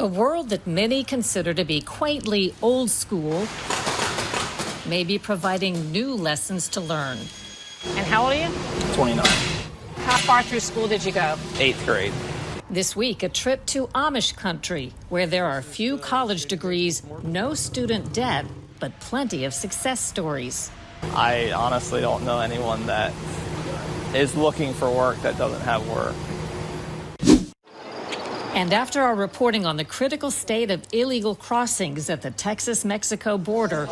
A world that many consider to be quaintly old school may be providing new lessons to learn. And how old are you? 29. How far through school did you go? 8th grade. This week, a trip to Amish Country, where there are few college degrees, no student debt, but plenty of success stories. I honestly don't know anyone that is looking for work that doesn't have work. And after our reporting on the critical state of illegal crossings at the Texas-Mexico border,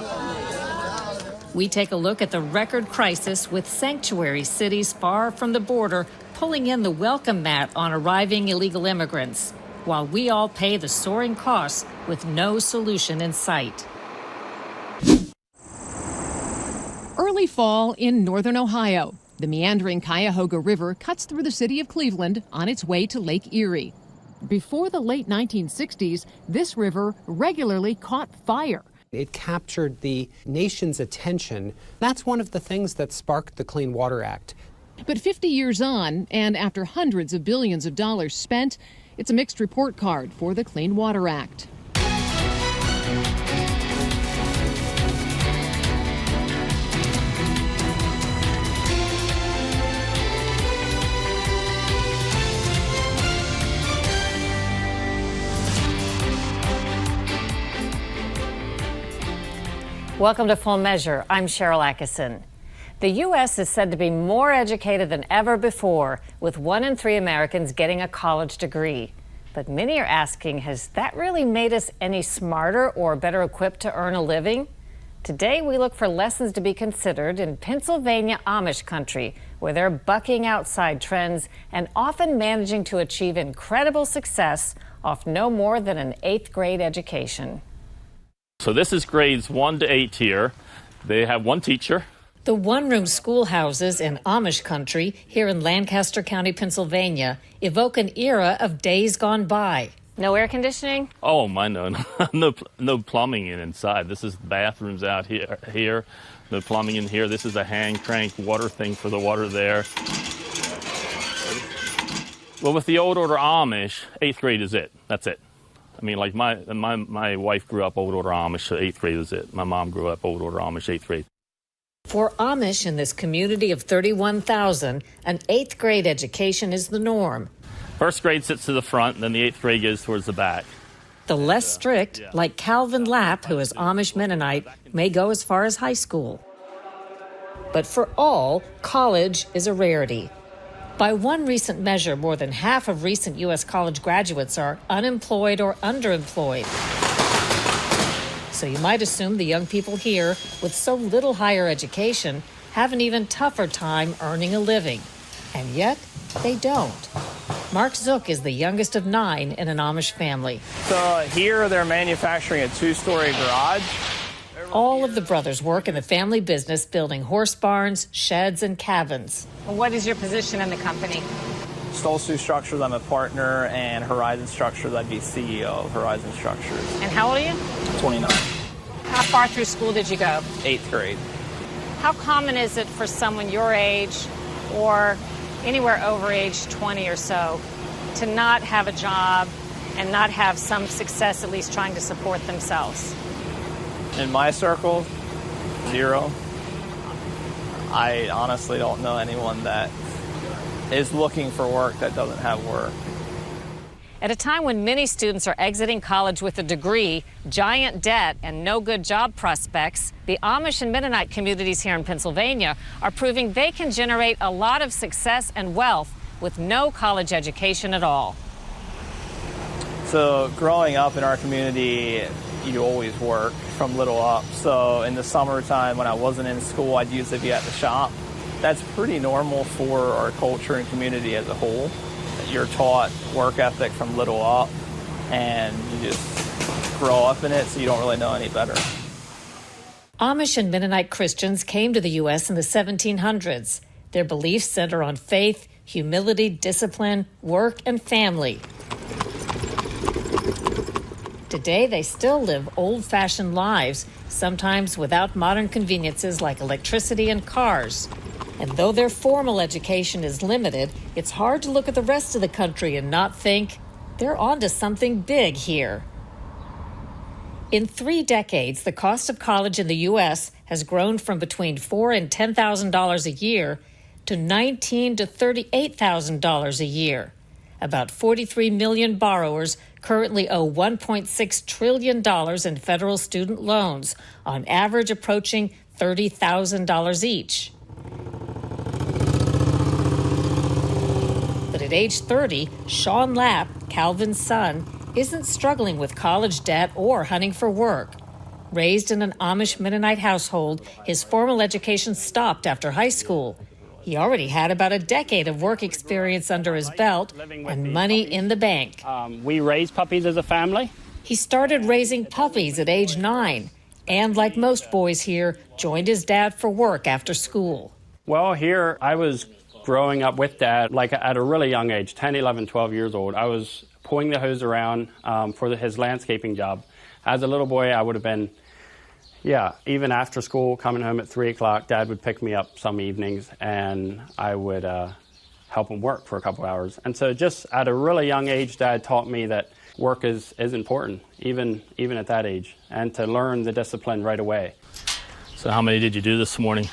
we take a look at the record crisis with sanctuary cities far from the border pulling in the welcome mat on arriving illegal immigrants, while we all pay the soaring costs with no solution in sight. Early fall in northern Ohio. The meandering Cuyahoga River cuts through the city of Cleveland on its way to Lake Erie. Before the late 1960s, this river regularly caught fire. It captured the nation's attention. That's one of the things that sparked the Clean Water Act. But 50 years on, and after hundreds of billions of dollars spent, it's a mixed report card for the Clean Water Act. Welcome to Full Measure. I'm Sharyl Attkisson. The U.S. is said to be more educated than ever before, with 1 in 3 Americans getting a college degree. But many are asking, has that really made us any smarter or better equipped to earn a living? Today, we look for lessons to be considered in Pennsylvania Amish Country, where they're bucking outside trends and often managing to achieve incredible success off no more than an 8th grade education. So this is grades 1 to 8 here. They have one teacher. The one-room schoolhouses in Amish Country here in Lancaster County, Pennsylvania, evoke an era of days gone by. No air conditioning? Oh, my, no. No plumbing inside. This is bathrooms out here. No plumbing in here. This is a hand crank water thing for the water there. Well, with the old order Amish, 8th grade is it. That's it. I mean, like my wife grew up old order Amish, so 8th grade was it. My mom grew up old order Amish, 8th grade. For Amish in this community of 31,000, an 8th grade education is the norm. First grade sits to the front, and then the 8th grade goes towards the back. The less strict, like Calvin Lapp, who is Amish Mennonite, may go as far as high school. But for all, college is a rarity. By one recent measure, more than half of recent U.S. college graduates are unemployed or underemployed. So you might assume the young people here, with so little higher education, have an even tougher time earning a living. And yet, they don't. Mark Zook is the youngest of 9 in an Amish family. So here they're manufacturing a 2-story garage. All of the brothers work in the family business building horse barns, sheds, and cabins. What is your position in the company? Stolsu Structures, I'm a partner, and Horizon Structures, I'd be CEO of Horizon Structures. And how old are you? 29. How far through school did you go? 8th grade. How common is it for someone your age or anywhere over age 20 or so to not have a job and not have some success, at least trying to support themselves? In my circle, 0. I honestly don't know anyone that is looking for work that doesn't have work. At a time when many students are exiting college with a degree, giant debt, and no good job prospects, the Amish and Mennonite communities here in Pennsylvania are proving they can generate a lot of success and wealth with no college education at all. So growing up in our community, you always work from little up. So in the summertime when I wasn't in school, I'd usually be at the shop. That's pretty normal for our culture and community as a whole. You're taught work ethic from little up, and you just grow up in it, so you don't really know any better. Amish and Mennonite Christians came to the U.S. in the 1700s. Their beliefs center on faith, humility, discipline, work, and family. Today, they still live old-fashioned lives, sometimes without modern conveniences like electricity and cars. And though their formal education is limited, it's hard to look at the rest of the country and not think, they're on to something big here. In 3 decades, the cost of college in the U.S. has grown from between $4,000 and $10,000 a year to $19,000 to $38,000 a year. About 43 million borrowers currently owe $1.6 trillion in federal student loans, on average approaching $30,000 each. But at age 30, Sean Lapp, Calvin's son, isn't struggling with college debt or hunting for work. Raised in an Amish Mennonite household, his formal education stopped after high school. He already had about a decade of work experience under his belt and money in the bank. We raise puppies as a family. He started raising puppies at age 9, and like most boys here, joined his dad for work after school. Well, here I was growing up with Dad, like at a really young age, 10, 11, 12 years old. I was pulling the hose around for his landscaping job. As a little boy, I would have been, even after school, coming home at 3 o'clock, Dad would pick me up some evenings, and I would help him work for a couple hours. And so just at a really young age, Dad taught me that work is important, even at that age, and to learn the discipline right away. So how many did you do this morning?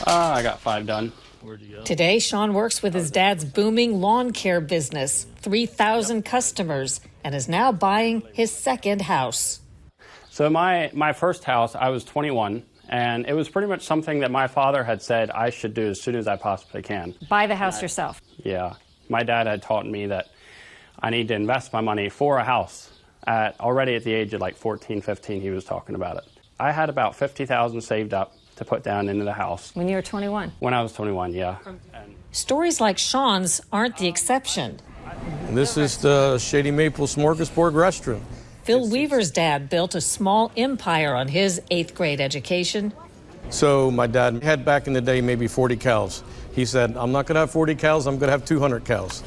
I got 5 done. Where'd you go? Today, Sean works with his dad's booming lawn care business, 3,000 customers, and is now buying his second house. So my first house, I was 21, and it was pretty much something that my father had said I should do as soon as I possibly can. Buy the house yourself. Yeah. My dad had taught me that I need to invest my money for a house. Already at the age of like 14, 15, he was talking about it. I had about $50,000 saved up to put down into the house. When you were 21? When I was 21, yeah. Stories like Sean's aren't the exception. This is the Shady Maple Smorgasbord restaurant. Phil Weaver's dad built a small empire on his 8th grade education. So my dad had back in the day maybe 40 cows. He said, I'm not going to have 40 cows, I'm going to have 200 cows.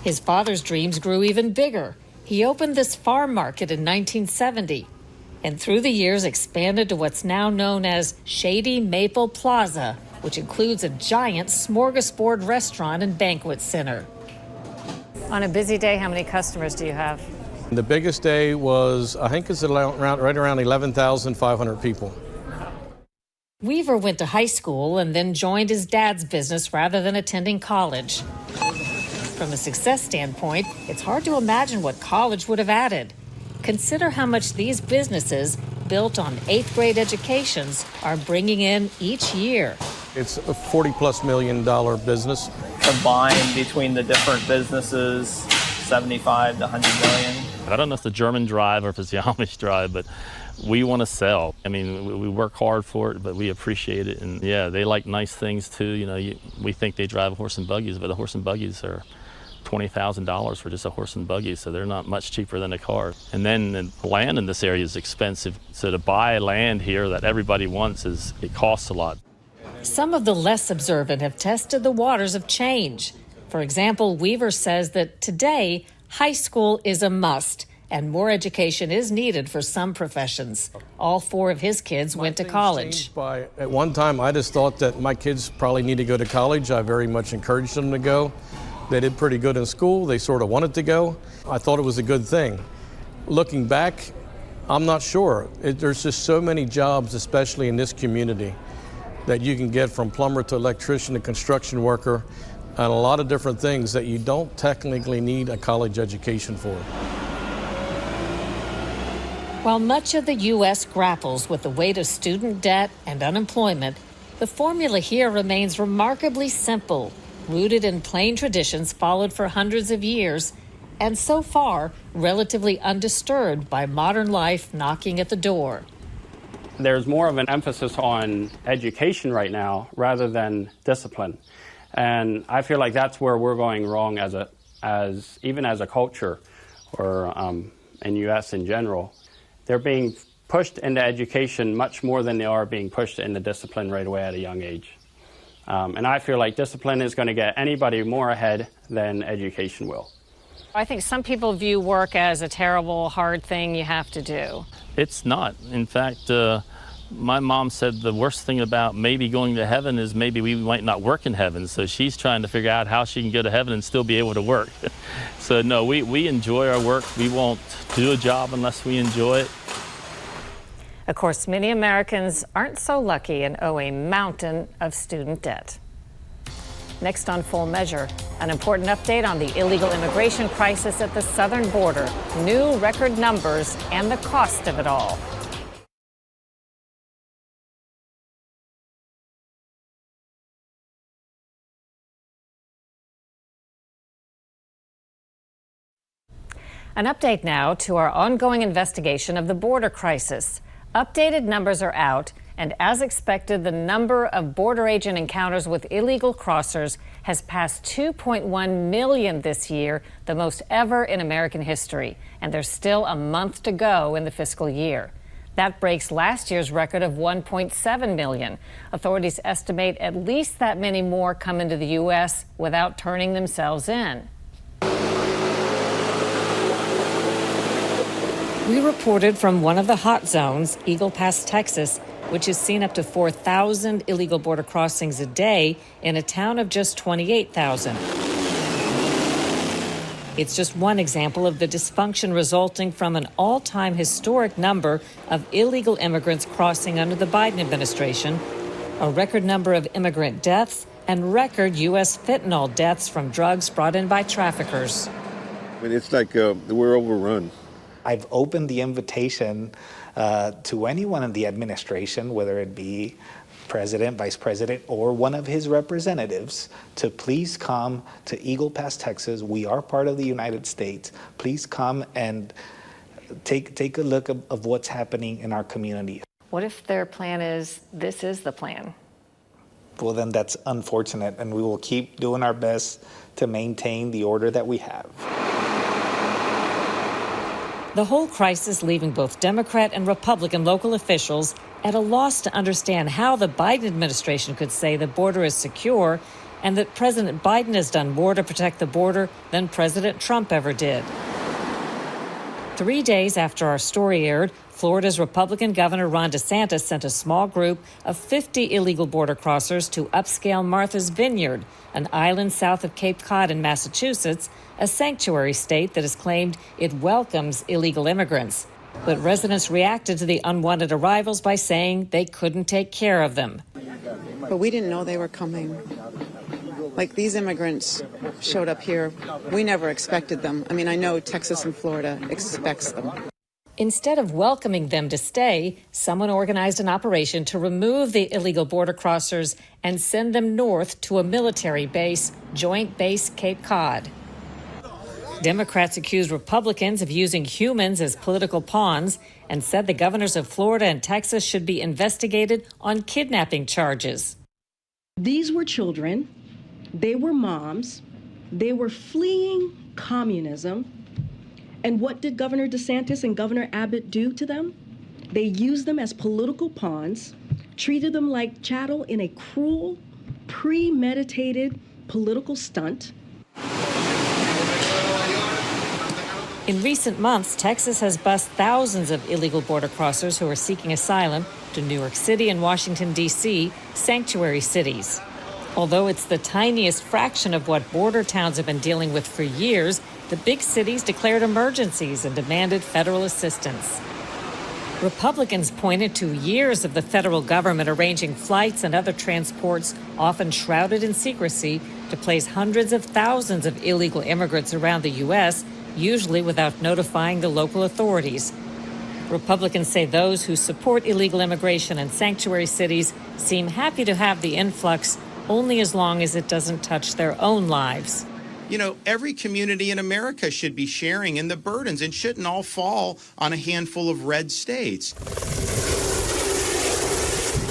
His father's dreams grew even bigger. He opened this farm market in 1970, and through the years expanded to what's now known as Shady Maple Plaza, which includes a giant smorgasbord restaurant and banquet center. On a busy day, how many customers do you have? The biggest day was, I think it's right around 11,500 people. Weaver went to high school and then joined his dad's business rather than attending college. From a success standpoint, it's hard to imagine what college would have added. Consider how much these businesses, built on 8th grade educations, are bringing in each year. It's a $40+ million business. Combined between the different businesses, 75 to 100 million. I don't know if it's the German drive or if it's the Amish drive, but we want to sell. I mean, we work hard for it, but we appreciate it. And yeah, they like nice things too. You know, we think they drive horse and buggies, but the horse and buggies are $20,000 for just a horse and buggy, so they're not much cheaper than a car. And then the land in this area is expensive, so to buy land here that everybody wants, it costs a lot. Some of the less observant have tested the waters of change. For example, Weaver says that today, high school is a must, and more education is needed for some professions. All 4 of his kids went to college. At one time, I just thought that my kids probably need to go to college. I very much encouraged them to go. They did pretty good in school. They sort of wanted to go. I thought it was a good thing. Looking back, I'm not sure. There's just so many jobs, especially in this community, that you can get from plumber to electrician to construction worker, and a lot of different things that you don't technically need a college education for. While much of the U.S. grapples with the weight of student debt and unemployment, the formula here remains remarkably simple, rooted in plain traditions followed for hundreds of years, and so far relatively undisturbed by modern life knocking at the door. There's more of an emphasis on education right now rather than discipline. And I feel like that's where we're going wrong even as a culture, or in U.S. in general. They're being pushed into education much more than they are being pushed into discipline right away at a young age. And I feel like discipline is going to get anybody more ahead than education will. I think some people view work as a terrible, hard thing you have to do. It's not. In fact, My mom said the worst thing about maybe going to heaven is maybe we might not work in heaven. So she's trying to figure out how she can go to heaven and still be able to work. So no, we enjoy our work. We won't do a job unless we enjoy it. Of course, many Americans aren't so lucky and owe a mountain of student debt. Next on Full Measure, an important update on the illegal immigration crisis at the southern border, new record numbers, and the cost of it all. An update now to our ongoing investigation of the border crisis. Updated numbers are out, and as expected, the number of border agent encounters with illegal crossers has passed 2.1 million this year, the most ever in American history. And there's still a month to go in the fiscal year. That breaks last year's record of 1.7 million. Authorities estimate at least that many more come into the U.S. without turning themselves in. We reported from one of the hot zones, Eagle Pass, Texas, which has seen up to 4,000 illegal border crossings a day in a town of just 28,000. It's just one example of the dysfunction resulting from an all-time historic number of illegal immigrants crossing under the Biden administration, a record number of immigrant deaths, and record U.S. fentanyl deaths from drugs brought in by traffickers. It's like we're overrun. I've opened the invitation to anyone in the administration, whether it be president, vice president, or one of his representatives, to please come to Eagle Pass, Texas. We are part of the United States. Please come and take a look of what's happening in our community. What if their plan is, this is the plan? Well, then that's unfortunate, and we will keep doing our best to maintain the order that we have. The whole crisis leaving both Democrat and Republican local officials at a loss to understand how the Biden administration could say the border is secure and that President Biden has done more to protect the border than President Trump ever did. 3 days after our story aired, Florida's Republican Governor Ron DeSantis sent a small group of 50 illegal border crossers to upscale Martha's Vineyard, an island south of Cape Cod in Massachusetts, a sanctuary state that has claimed it welcomes illegal immigrants. But residents reacted to the unwanted arrivals by saying they couldn't take care of them. But we didn't know they were coming. Like, these immigrants showed up here. We never expected them. I mean, I know Texas and Florida expects them. Instead of welcoming them to stay, someone organized an operation to remove the illegal border crossers and send them north to a military base, Joint Base Cape Cod. Democrats accused Republicans of using humans as political pawns and said the governors of Florida and Texas should be investigated on kidnapping charges. These were children. They were moms. They were fleeing communism. And what did Governor DeSantis and Governor Abbott do to them? They used them as political pawns, treated them like chattel in a cruel, premeditated political stunt. In recent months, Texas has bused thousands of illegal border crossers who are seeking asylum to New York City and Washington, D.C., sanctuary cities. Although it's the tiniest fraction of what border towns have been dealing with for years, the big cities declared emergencies and demanded federal assistance. Republicans pointed to years of the federal government arranging flights and other transports, often shrouded in secrecy, to place hundreds of thousands of illegal immigrants around the U.S., usually without notifying the local authorities. Republicans say those who support illegal immigration in sanctuary cities seem happy to have the influx only as long as it doesn't touch their own lives. You know, every community in America should be sharing in the burdens and shouldn't all fall on a handful of red states.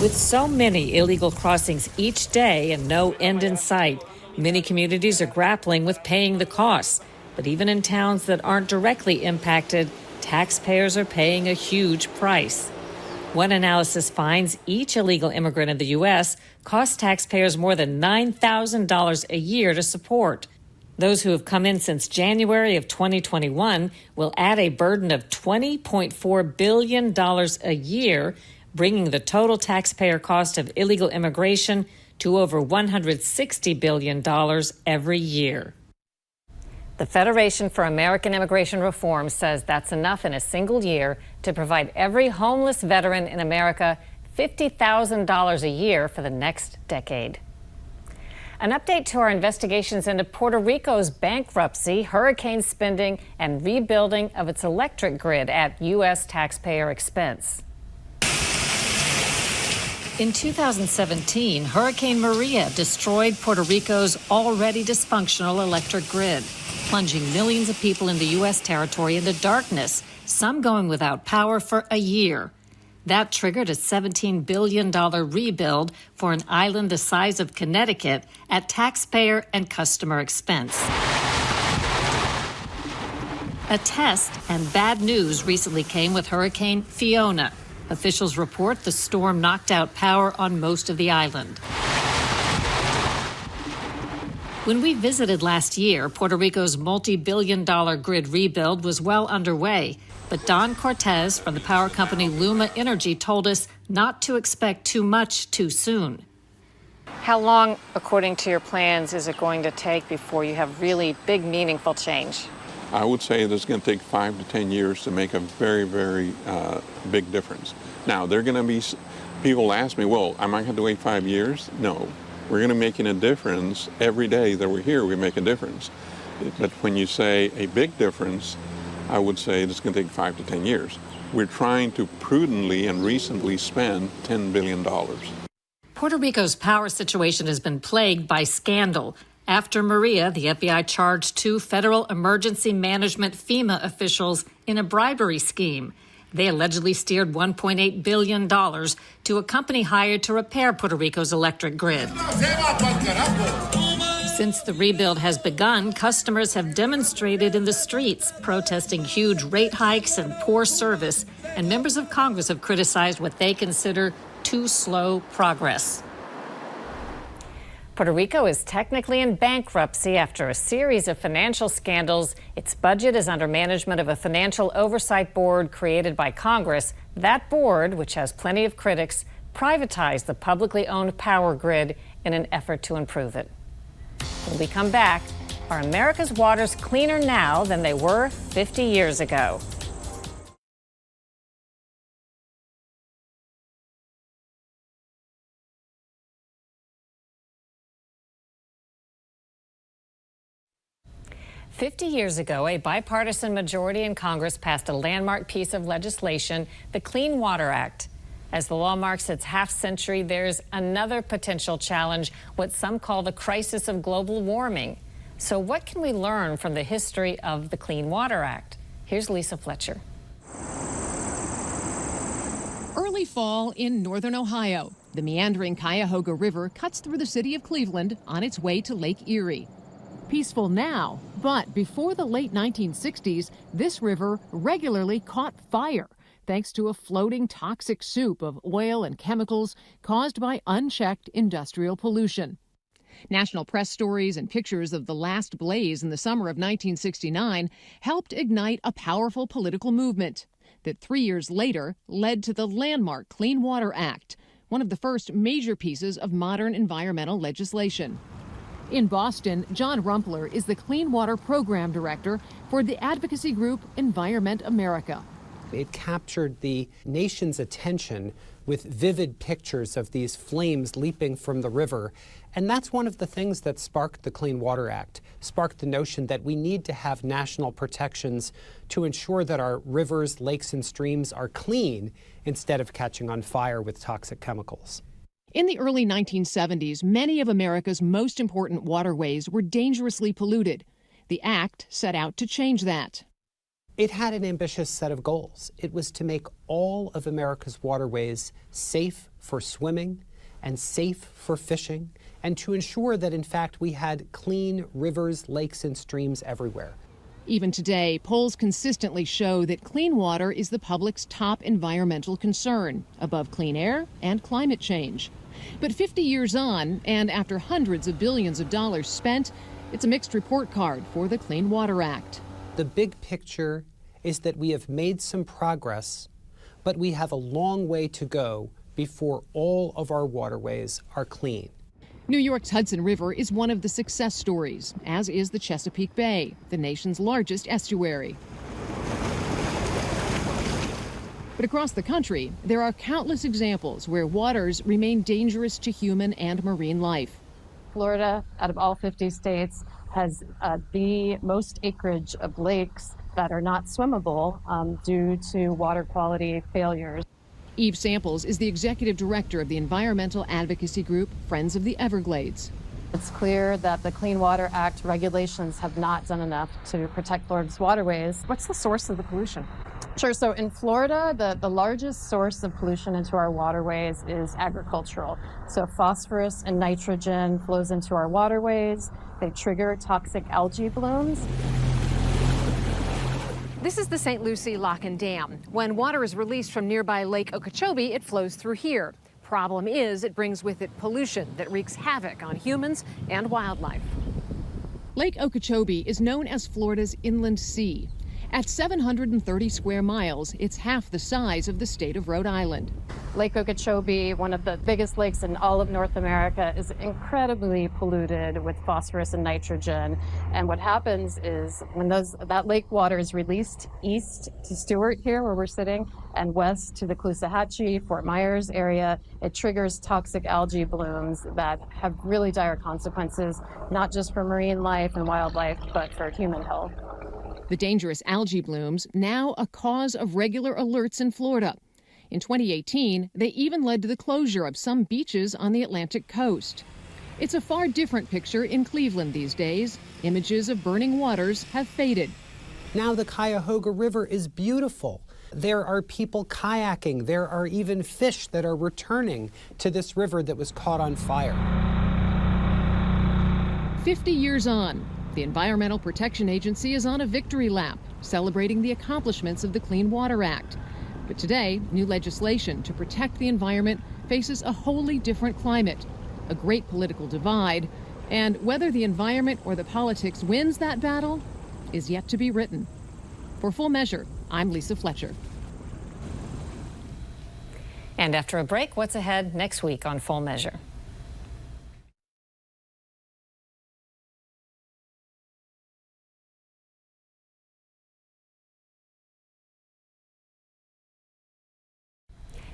With so many illegal crossings each day and no end in sight, many communities are grappling with paying the costs. But even in towns that aren't directly impacted, taxpayers are paying a huge price. One analysis finds each illegal immigrant in the U.S. costs taxpayers more than $9,000 a year to support. Those who have come in since January of 2021 will add a burden of $20.4 billion a year, bringing the total taxpayer cost of illegal immigration to over $160 billion every year. The Federation for American Immigration Reform says that's enough in a single year to provide every homeless veteran in America $50,000 a year for the next decade. An update to our investigations into Puerto Rico's bankruptcy, hurricane spending, and rebuilding of its electric grid at U.S. taxpayer expense. In 2017, Hurricane Maria destroyed Puerto Rico's already dysfunctional electric grid, plunging millions of people in the U.S. territory into darkness, some going without power for a year. That triggered a $17 billion rebuild for an island the size of Connecticut at taxpayer and customer expense. A test and bad news recently came with Hurricane Fiona. Officials report the storm knocked out power on most of the island. When we visited last year, Puerto Rico's multi-billion-dollar grid rebuild was well underway. But Don Cortez from the power company Luma Energy told us not to expect too much too soon. How long, according to your plans, is it going to take before you have really big, meaningful change? I would say that it's going to take 5 to 10 years to make a very, very big difference. Now, there are going to be people ask me, well, am I going to have to wait 5 years? No. We're going to make a difference every day that we're here. We make a difference. But when you say a big difference, I would say it's going to take 5 to 10 years. We're trying to prudently and reasonably spend $10 billion. Puerto Rico's power situation has been plagued by scandal. After Maria, the FBI charged 2 Federal Emergency Management FEMA officials in a bribery scheme. They allegedly steered $1.8 billion to a company hired to repair Puerto Rico's electric grid. Since the rebuild has begun, customers have demonstrated in the streets, protesting huge rate hikes and poor service, and members of Congress have criticized what they consider too slow progress. Puerto Rico is technically in bankruptcy after a series of financial scandals. Its budget is under management of a financial oversight board created by Congress. That board, which has plenty of critics, privatized the publicly owned power grid in an effort to improve it. When we come back, are America's waters cleaner now than they were 50 years ago? "50 years ago, a bipartisan majority in Congress passed a landmark piece of legislation, the Clean Water Act. As the law marks its half-century, there's another potential challenge, what some call the crisis of global warming. So what can we learn from the history of the Clean Water Act? Here's Lisa Fletcher. Early fall in northern Ohio, the meandering Cuyahoga River cuts through the city of Cleveland on its way to Lake Erie. Peaceful now, but before the late 1960s, this river regularly caught fire, thanks to a floating toxic soup of oil and chemicals caused by unchecked industrial pollution. National press stories and pictures of the last blaze in the summer of 1969 helped ignite a powerful political movement that 3 years later led to the landmark Clean Water Act, one of the first major pieces of modern environmental legislation. In Boston, John Rumpler is the Clean Water Program Director for the advocacy group Environment America. It captured the nation's attention with vivid pictures of these flames leaping from the river. And that's one of the things that sparked the Clean Water Act, sparked the notion that we need to have national protections to ensure that our rivers, lakes, and streams are clean instead of catching on fire with toxic chemicals. In the early 1970s, many of America's most important waterways were dangerously polluted. The act set out to change that. It had an ambitious set of goals. It was to make all of America's waterways safe for swimming and safe for fishing, and to ensure that, in fact, we had clean rivers, lakes, and streams everywhere. Even today, polls consistently show that clean water is the public's top environmental concern, above clean air and climate change. But 50 years on, and after hundreds of billions of dollars spent, it's a mixed report card for the Clean Water Act. The big picture is that we have made some progress, but we have a long way to go before all of our waterways are clean. New York's Hudson River is one of the success stories, as is the Chesapeake Bay, the nation's largest estuary. But across the country, there are countless examples where waters remain dangerous to human and marine life. Florida, out of all 50 states, has the most acreage of lakes that are not swimmable due to water quality failures. Eve Samples is the executive director of the environmental advocacy group Friends of the Everglades. It's clear that the Clean Water Act regulations have not done enough to protect Florida's waterways. What's the source of the pollution? Sure. So in Florida, the largest source of pollution into our waterways is agricultural. So phosphorus and nitrogen flows into our waterways. They trigger toxic algae blooms. This is the St. Lucie Lock and Dam. When water is released from nearby Lake Okeechobee, it flows through here. Problem is, it brings with it pollution that wreaks havoc on humans and wildlife. Lake Okeechobee is known as Florida's inland sea. At 730 square miles, it's half the size of the state of Rhode Island. Lake Okeechobee, one of the biggest lakes in all of North America, is incredibly polluted with phosphorus and nitrogen. And what happens is when that lake water is released east to Stewart here, where we're sitting, and west to the Caloosahatchee, Fort Myers area, it triggers toxic algae blooms that have really dire consequences, not just for marine life and wildlife, but for human health. The dangerous algae blooms, now a cause of regular alerts in Florida. In 2018, they even led to the closure of some beaches on the Atlantic coast. It's a far different picture in Cleveland these days. Images of burning waters have faded. Now the Cuyahoga River is beautiful. There are people kayaking. There are even fish that are returning to this river that was caught on fire. 50 years on, the Environmental Protection Agency is on a victory lap, celebrating the accomplishments of the Clean Water Act. But today, new legislation to protect the environment faces a wholly different climate, a great political divide, and whether the environment or the politics wins that battle is yet to be written. For Full Measure, I'm Lisa Fletcher. And after a break, what's ahead next week on Full Measure?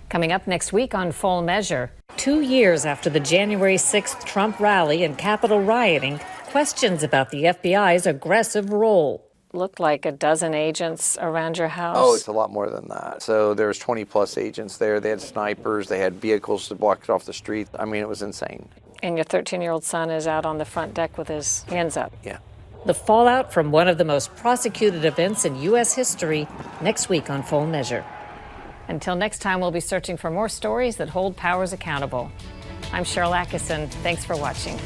Coming up next week on Full Measure. 2 years after the January 6th Trump rally and Capitol rioting, questions about the FBI's aggressive role. Looked like a dozen agents around your house. Oh, it's a lot more than that. So there was 20 plus agents there. They had snipers. They had vehicles to block it off the street. I mean, it was insane. And your 13-year-old son is out on the front deck with his hands up. Yeah. The fallout from one of the most prosecuted events in U.S. history next week on Full Measure. Until next time, we'll be searching for more stories that hold powers accountable. I'm Sharyl Attkisson. Thanks for watching.